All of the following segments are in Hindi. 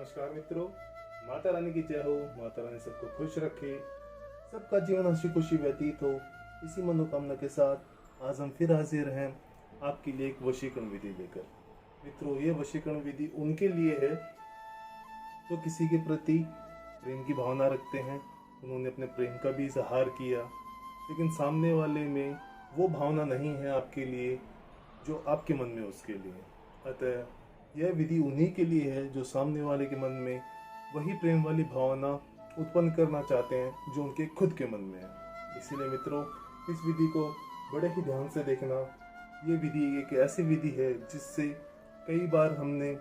नमस्कार मित्रों, माता रानी की जय हो। माता रानी सबको खुश रखे, सबका जीवन हंसी खुशी व्यतीत हो। इसी मनोकामना के साथ आज हम फिर हाजिर हैं आपके लिए एक वशीकरण विधि लेकर। मित्रों, ये वशीकरण विधि उनके लिए है जो किसी के प्रति प्रेम की भावना रखते हैं। उन्होंने अपने प्रेम का भी इजहार किया, लेकिन सामने वाले में वो भावना नहीं है आपके लिए जो आपके मन में उसके लिए। अतः यह विधि उन्हीं के लिए है जो सामने वाले के मन में वही प्रेम वाली भावना उत्पन्न करना चाहते हैं जो उनके खुद के मन में है। इसीलिए मित्रों, इस विधि को बड़े ही ध्यान से देखना। ये विधि एक ऐसी विधि है जिससे कई बार हमने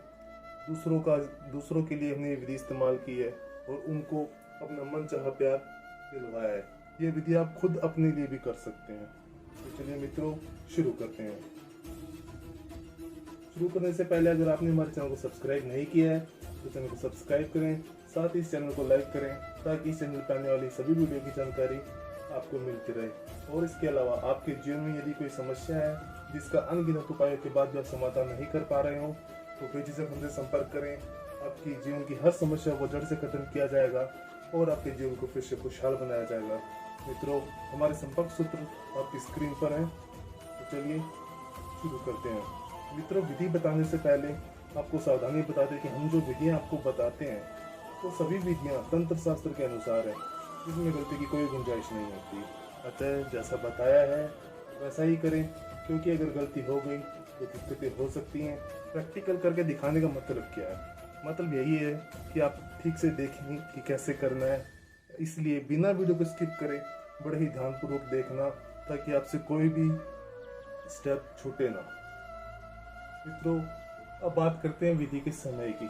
दूसरों के लिए हमने ये विधि इस्तेमाल की है और उनको अपना मन चाहा प्यार दिलवाया है। ये विधि आप खुद अपने लिए भी कर सकते हैं। तो चलिए मित्रों, शुरू करते हैं। शुरू करने से पहले अगर आपने हमारे चैनल को सब्सक्राइब नहीं किया है तो चैनल को सब्सक्राइब करें, साथ ही इस चैनल को लाइक करें ताकि इस चैनल पर आने वाली सभी वीडियो की जानकारी आपको मिलती रहे। और इसके अलावा आपके जीवन में यदि कोई समस्या है जिसका अनगिनत उपायों के बाद भी आप समाधान नहीं कर पा रहे हो तो बेझिझक हमसे संपर्क करें। आपकी जीवन की हर समस्या को जड़ से खत्म किया जाएगा और आपके जीवन को फिर से खुशहाल बनाया जाएगा। मित्रों, हमारे संपर्क सूत्र आपकी स्क्रीन पर हैं। तो चलिए शुरू करते हैं। मित्रों, विधि बताने से पहले आपको सावधानी बता दें कि हम जो विधियां आपको बताते हैं तो सभी विधियां तंत्र शास्त्र के अनुसार है, इसमें गलती की कोई गुंजाइश नहीं होती। अतः जैसा बताया है वैसा ही करें, क्योंकि अगर गलती हो गई तो दिक्कतें हो सकती हैं। प्रैक्टिकल करके दिखाने का मतलब क्या है? मतलब यही है कि आप ठीक से देखें कि कैसे करना है। इसलिए बिना वीडियो को स्किप करें, बड़े ही ध्यानपूर्वक देखना ताकि आपसे कोई भी स्टेप छूटे ना। मित्रों, अब बात करते हैं विधि के समय की।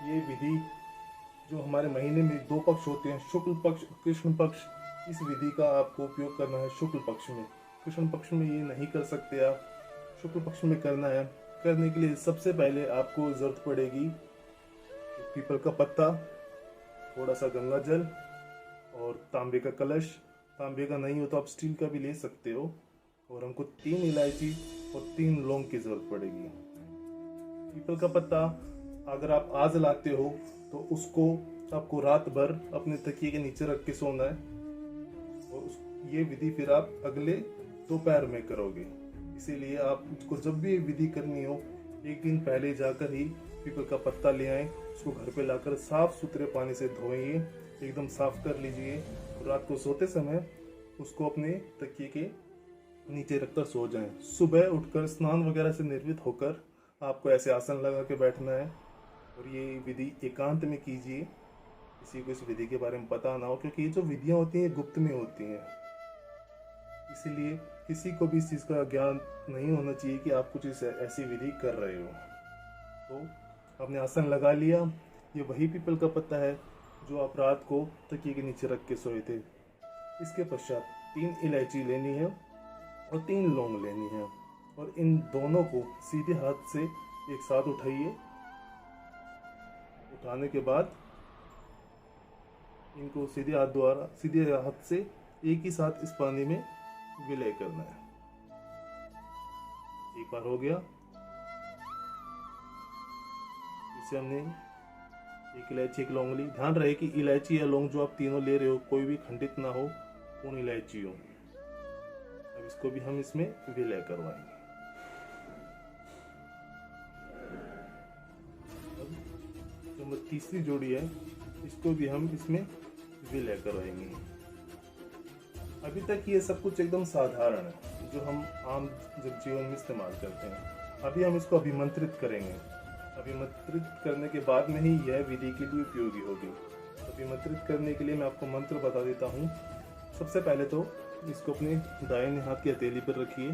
ये विधि जो हमारे महीने में 2 पक्ष होते हैं, शुक्ल पक्ष, कृष्ण पक्ष। इस विधि का आपको उपयोग करना है शुक्ल पक्ष में। कृष्ण पक्ष में ये नहीं कर सकते आप, शुक्ल पक्ष में करना है। करने के लिए सबसे पहले आपको जरूरत पड़ेगी पीपल का पत्ता, थोड़ा सा गंगा जल और तांबे का कलश। तांबे का नहीं हो तो आप स्टील का भी ले सकते हो। और हमको 3 इलायची और 3 लौंग की जरूरत पड़ेगी। पीपल का पत्ता अगर आप आज लाते हो तो उसको आपको रात भर अपने तकिए के नीचे रख के सोना है और ये विधि फिर आप अगले दोपहर में करोगे। इसीलिए आपको जब भी विधि करनी हो एक दिन पहले जाकर ही पीपल का पत्ता ले आए, उसको घर पे लाकर साफ सुथरे पानी से धोइए, एकदम साफ कर लीजिए। रात को सोते समय उसको अपने तकिए के नीचे रखकर सो जाएं। सुबह उठकर स्नान वगैरह से निर्वित होकर आपको ऐसे आसन लगा के बैठना है और ये विधि एकांत में कीजिए। किसी को इस विधि के बारे में पता ना हो, क्योंकि ये जो विधियां होती हैं गुप्त में होती हैं। इसीलिए किसी को भी इस चीज़ का ज्ञान नहीं होना चाहिए कि आप कुछ ऐसी विधि कर रहे हो। तो आपने आसन लगा लिया। ये वही पीपल का पत्ता है जो आप रात को तकिए के नीचे रख के सोए थे। इसके पश्चात 3 इलायची लेनी है और 3 लौंग लेनी है और इन दोनों को सीधे हाथ से एक साथ उठाइए। उठाने के बाद इनको सीधे हाथ से एक ही साथ इस पानी में विलय करना है। एक बार हो गया। इसे हमने 1 इलायची 1 लौंग ली। ध्यान रहे कि इलायची या लौंग जो आप तीनों ले रहे हो कोई भी खंडित ना हो, पूर्ण इलायची हो। अब इसको भी हम इसमें विलय करवाएंगे। अब तीसरी जोड़ी है, इसको भी हम इसमें विलय करवाएंगे। अभी तक ये सब कुछ एकदम साधारण है जो हम आम जीवन में इस्तेमाल करते हैं। अभी हम इसको अभिमंत्रित करेंगे। अभिमंत्रित करने के बाद में ही यह विधि के लिए उपयोगी होगी। अभिमंत्रित करने के लिए मैं आपको मंत्र बता देता हूँ। सबसे पहले तो इसको अपने दाहिने हाथ की हथेली पर रखिए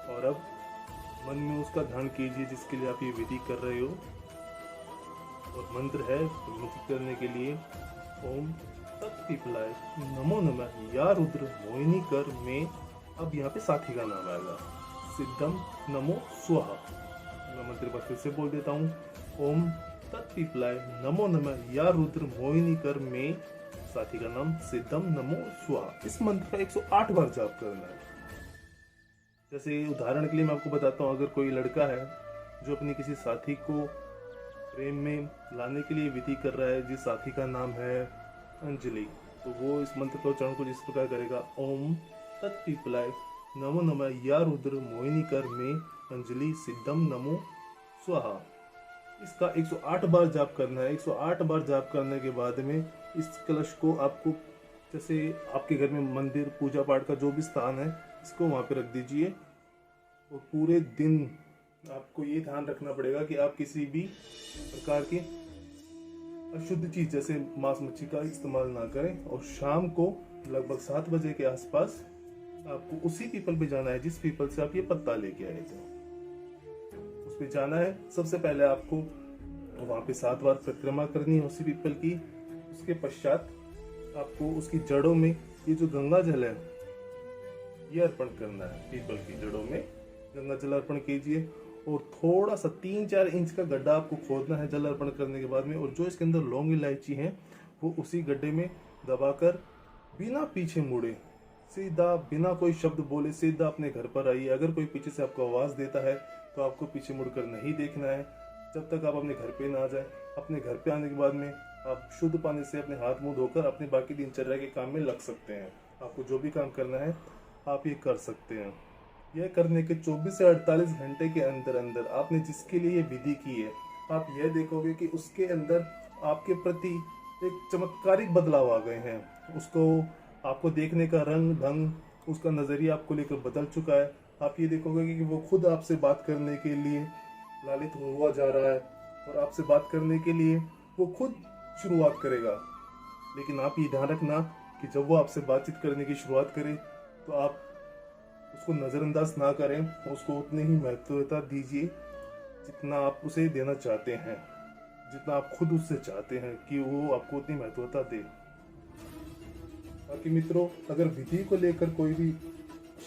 और अब मन में उसका ध्यान कीजिए जिसके लिए आप ये विधि कर रहे हो। और मंत्र है अभिमंत्रित करने के लिए, ओम तत्पीपलाय नमो नमः या रुद्र मोहिनी कर में। अब यहाँ पे साथी का नाम आएगा, सिद्धम नमो स्वाहा। मैं मंत्र पर फिर से बोल देता हूँ, ओम तत्पीपलाय नमो नमः या रुद्र मोहिनी कर में, साथी का नाम सिद्धम नमो स्वाहा। इस मंत्र का 108 बार जाप करना है। जैसे उदाहरण के लिए मैं आपको बताता हूँ, अगर कोई लड़का है जो अपनी किसी साथी को प्रेम में लाने के लिए विधि कर रहा है, जिस साथी का नाम है अंजलि। तो वो इस मंत्र का उच्चारण कुछ इस प्रकार करेगा। ओम तत्पिपलाय नमो नमः या रुद्र मोहिनी कर में अंजलि सिद्धम नमो स्वाहा। इसका 108 बार जाप करना है। 108 बार जाप करने के बाद में इस कलश को आपको, जैसे आपके घर में मंदिर पूजा पाठ का जो भी स्थान है, इसको वहाँ पे रख दीजिए। और पूरे दिन आपको ये ध्यान रखना पड़ेगा कि आप किसी भी प्रकार की अशुद्ध चीज जैसे मांस मच्छी का इस्तेमाल ना करें। और शाम को लगभग 7 बजे के आसपास आपको उसी पीपल पे जाना है जिस पीपल से आप ये पत्ता लेके आए थे, उस पे जाना है। सबसे पहले आपको वहां पे 7 बार परिक्रमा करनी है उसी पीपल की। उसके पश्चात आपको उसकी जड़ों में ये जो गंगा जल है ये अर्पण करना है। पीपल की जड़ों में गंगा जल अर्पण कीजिए और थोड़ा सा 3-4 इंच का गड्ढा आपको खोदना है जल अर्पण करने के बाद में। और जो इसके अंदर लौंग इलायची है वो उसी गड्ढे में दबाकर बिना पीछे मुड़े सीधा, बिना कोई शब्द बोले सीधा अपने घर पर आइए। अगर कोई पीछे से आपको आवाज देता है तो आपको पीछे मुड़कर नहीं देखना है जब तक आप अपने घर पे ना आ जाए। अपने घर पे आने के बाद में आप शुद्ध पानी से अपने हाथ मुंह धोकर अपने बाकी दिनचर्या के काम में लग सकते हैं। आपको जो भी काम करना है आप ये कर सकते हैं। यह करने के 24 से 48 घंटे के अंदर अंदर आपने जिसके लिए ये विधि की है, आप यह देखोगे कि उसके अंदर आपके प्रति एक चमत्कारिक बदलाव आ गए हैं। उसको आपको देखने का रंग ढंग, उसका नजरिया आपको लेकर बदल चुका है। आप ये देखोगे कि वो खुद आपसे बात करने के लिए लालित हुआ जा रहा है और आपसे बात करने के लिए वो खुद शुरुआत करेगा। लेकिन आप ये ध्यान रखना कि जब वो आपसे बातचीत करने की शुरुआत करे तो आप उसको नज़रअंदाज ना करें, उसको उतनी ही महत्वता दीजिए जितना आप उसे देना चाहते हैं, जितना आप खुद उससे चाहते हैं कि वो आपको उतनी महत्वता दे। बाकी मित्रों, अगर विधि को लेकर कोई भी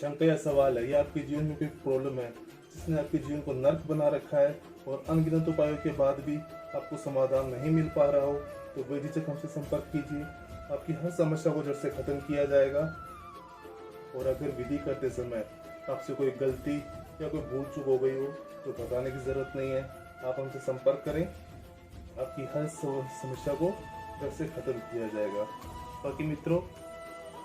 शंका या सवाल है या आपके जीवन में कोई प्रॉब्लम है जिसने आपके जीवन को नर्क बना रखा है और अनगिनत उपायों के बाद भी आपको समाधान नहीं मिल पा रहा हो, तो बेझिझक हमसे संपर्क कीजिए। आपकी हर समस्या को जड़ से खत्म किया जाएगा। और अगर विधि करते समय आपसे कोई गलती या कोई भूल चूक हो गई हो तो घबराने की जरूरत नहीं है। आप हमसे संपर्क करें, आपकी हर समस्या को जड़ से खत्म किया जाएगा। बाकी मित्रों,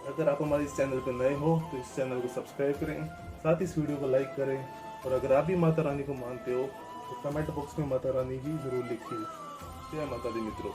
अगर आप हमारे इस चैनल पर नए हो तो इस चैनल को सब्सक्राइब करें, साथ ही इस वीडियो को लाइक करें। और अगर आप भी माता रानी को मानते हो तो कमेंट बॉक्स में माता रानी जी जरूर लिखिए। जय माता दी मित्रों।